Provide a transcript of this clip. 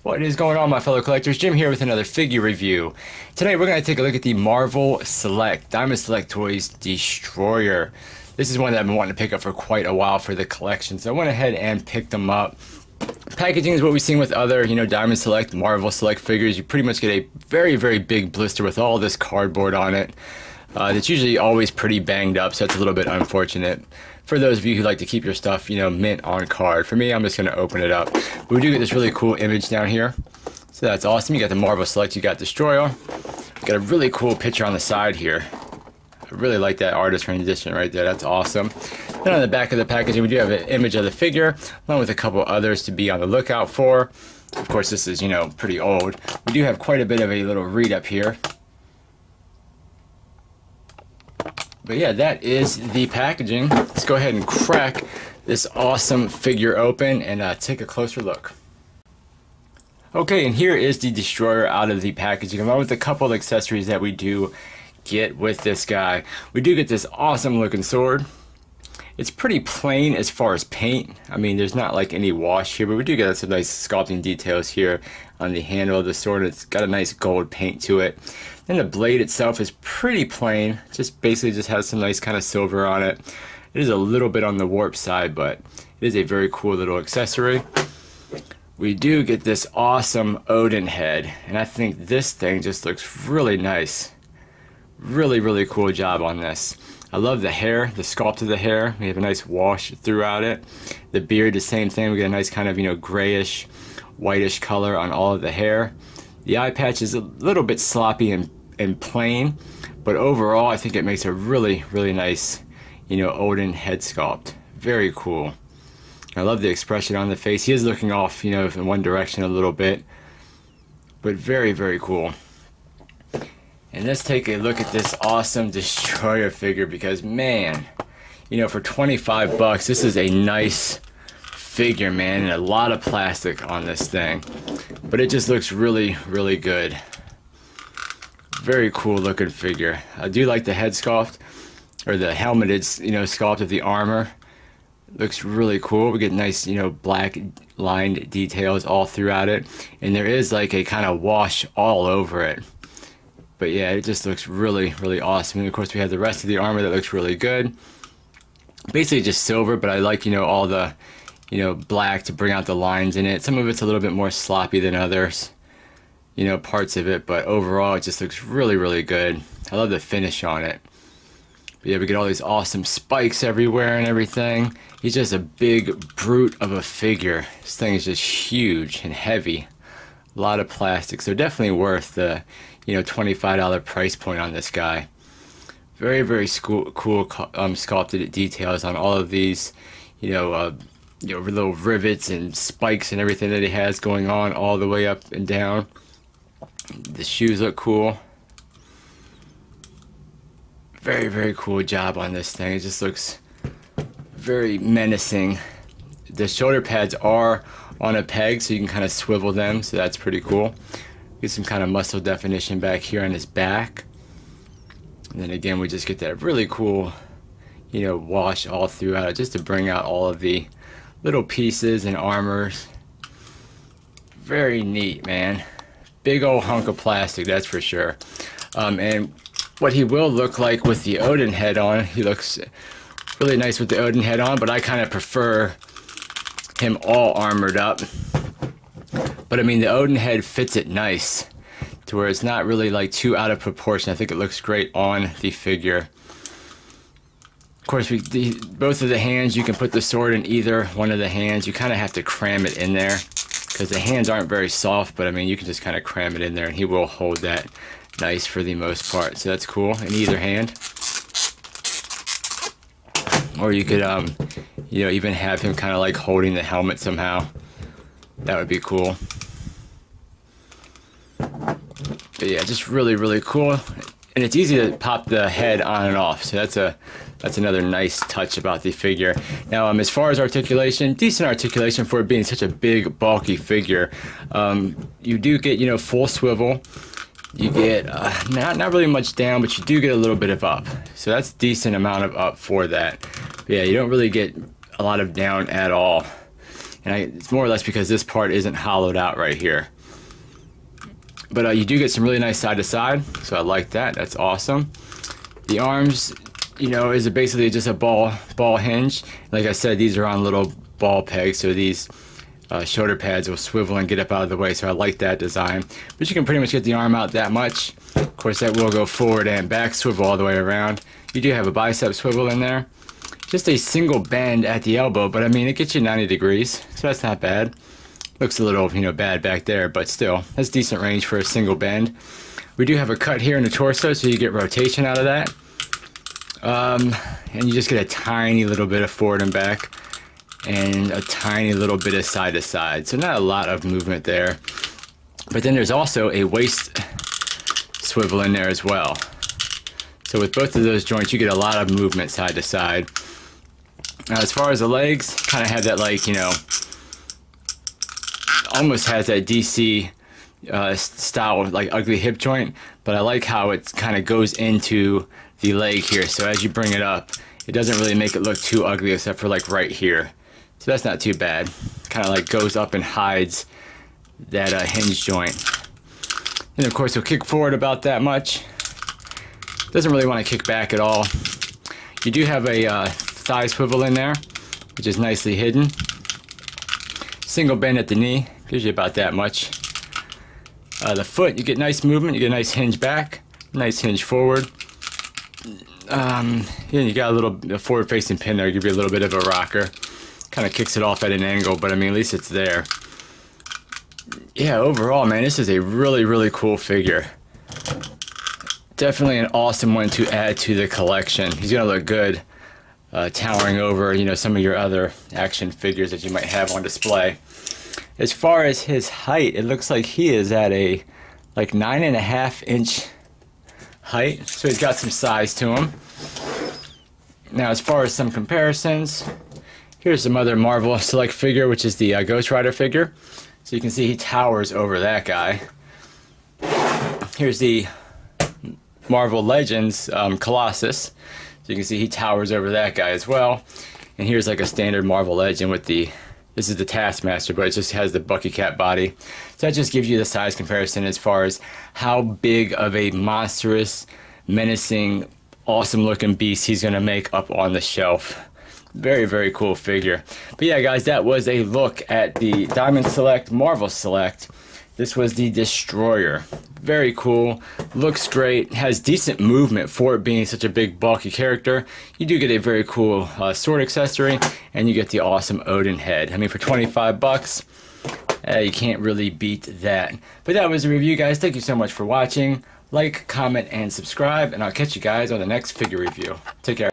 What is going on, my fellow collectors? Jim here with another figure review. Today we're going to take a look at the Marvel Select Diamond Select Toys Destroyer. This is one that I've been wanting to pick up for quite a while for the collection, so I went ahead and picked them up. Packaging is what we've seen with other, Diamond Select, Marvel Select figures. You pretty much get a very, very big blister with all this cardboard on it. It's usually always pretty banged up, so it's a little bit unfortunate for those of you who like to keep your stuff, mint on card. For me, I'm just going to open it up. But we do get this really cool image down here, so that's awesome. You got the Marvel Select, you got Destroyer. Got a really cool picture on the side here. I really like that artist rendition right there. That's awesome. Then on the back of the packaging, we do have an image of the figure, along with a couple others to be on the lookout for. Of course, this is, pretty old. We do have quite a bit of a little read up here. But yeah, that is the packaging. Let's go ahead and crack this awesome figure open and take a closer look. Okay, and here is the Destroyer out of the packaging, along with a couple of accessories that we do get with this guy. We do get this awesome looking sword. It's pretty plain as far as paint. I mean, there's not like any wash here, but we do get some nice sculpting details here on the handle of the sword. It's got a nice gold paint to it. Then the blade itself is pretty plain. Just basically just has some nice kind of silver on it. It is a little bit on the warp side, but it is a very cool little accessory. We do get this awesome Oden head, and I think this thing just looks really nice. Really, really cool job on this. I love the hair, the sculpt of the hair. We have a nice wash throughout it. The beard, the same thing. We get a nice kind of, grayish, whitish color on all of the hair. The eye patch is a little bit sloppy and plain, but overall I think it makes a really, really nice, Oden head sculpt. Very cool. I love the expression on the face. He is looking off, in one direction a little bit, but very, very cool. And let's take a look at this awesome Destroyer figure because, man, for 25 bucks, this is a nice figure, man, and a lot of plastic on this thing. But it just looks really, really good. Very cool looking figure. I do like the head sculpt, or the helmeted, sculpt of the armor. Looks really cool. We get nice, black lined details all throughout it. And there is like a kind of wash all over it. But yeah, it just looks really, really awesome. And of course we have the rest of the armor that looks really good. Basically just silver, but I like, all the, black to bring out the lines in it. Some of it's a little bit more sloppy than others, parts of it. But overall, it just looks really, really good. I love the finish on it. But yeah, we get all these awesome spikes everywhere and everything. He's just a big brute of a figure. This thing is just huge and heavy. A lot of plastic, so definitely worth the $25 price point on this guy. Very, very cool sculpted details on all of these, little rivets and spikes and everything that he has going on all the way up and down. The shoes look cool. Very, very cool job on this thing. It just looks very menacing. The shoulder pads are on a peg, so you can kind of swivel them, so that's pretty cool. Get some kind of muscle definition back here on his back. And then again, we just get that really cool, wash all throughout it, just to bring out all of the little pieces and armors. Very neat, man. Big old hunk of plastic, that's for sure. And what he will look like with the Oden head on, he looks really nice with the Oden head on, but I kind of prefer him all armored up. But I mean, the Oden head fits it nice to where it's not really like too out of proportion. I think it looks great on the figure. Of course, both of the hands, you can put the sword in either one of the hands. You kind of have to cram it in there because the hands aren't very soft, but I mean, you can just kind of cram it in there and he will hold that nice for the most part. So that's cool in either hand. Or you could, even have him kind of like holding the helmet somehow. That would be cool. But yeah, just really, really cool. And it's easy to pop the head on and off. So that's another nice touch about the figure. Now, as far as articulation, decent articulation for it being such a big, bulky figure. You do get, full swivel. You get not really much down, but you do get a little bit of up. So that's a decent amount of up for that. But yeah, you don't really get a lot of down at all. and it's more or less because this part isn't hollowed out right here. But you do get some really nice side to side, so I like that. That's awesome. The arms, you know, is basically just a ball hinge. Like I said, these are on little ball pegs, so these shoulder pads will swivel and get up out of the way, so I like that design. But you can pretty much get the arm out that much. Of course, that will go forward and back, swivel all the way around. You do have a bicep swivel in there. Just a single bend at the elbow, but I mean, it gets you 90 degrees, so that's not bad. Looks a little, you know, bad back there, but still, that's decent range for a single bend. We do have a cut here in the torso, so you get rotation out of that. And you just get a tiny little bit of forward and back, and a tiny little bit of side to side. So not a lot of movement there. But then there's also a waist swivel in there as well. So with both of those joints, you get a lot of movement side to side. Now as far as the legs, kind of have that, like, you know, almost has that DC style of like ugly hip joint, but I like how it kind of goes into the leg here. So as you bring it up, it doesn't really make it look too ugly except for like right here. So that's not too bad. Kind of like goes up and hides that hinge joint. And of course, you'll kick forward about that much. Doesn't really want to kick back at all. You do have a thigh swivel in there, which is nicely hidden. Single bend at the knee, gives you about that much. The foot, you get nice movement, you get a nice hinge back, nice hinge forward. Yeah, you got a little forward facing pin there, give you a little bit of a rocker. Kind of kicks it off at an angle, but I mean, at least it's there. Yeah, overall, man, this is a really, really cool figure. Definitely an awesome one to add to the collection. He's gonna look good towering over, you know, some of your other action figures that you might have on display. As far as his height, it looks like he is at a like 9.5 inch height, so he's got some size to him. Now, as far as some comparisons, here's some other Marvel Select figure, which is the Ghost Rider figure. So you can see he towers over that guy. Here's the Marvel Legends Colossus. So you can see he towers over that guy as well. And here's like a standard Marvel Legend with the, this is the Taskmaster, but it just has the Bucky Cap body. So that just gives you the size comparison as far as how big of a monstrous, menacing, awesome looking beast he's gonna make up on the shelf. Very, very cool figure. But yeah, guys, that was a look at the Diamond Select Marvel Select. This was the Destroyer. Very cool, looks great, has decent movement for it being such a big bulky character. You do get a very cool sword accessory, and you get the awesome Oden head. I mean, for 25 bucks, you can't really beat that. But that was the review, guys. Thank you so much for watching. Like, comment, and subscribe, and I'll catch you guys on the next figure review. Take care.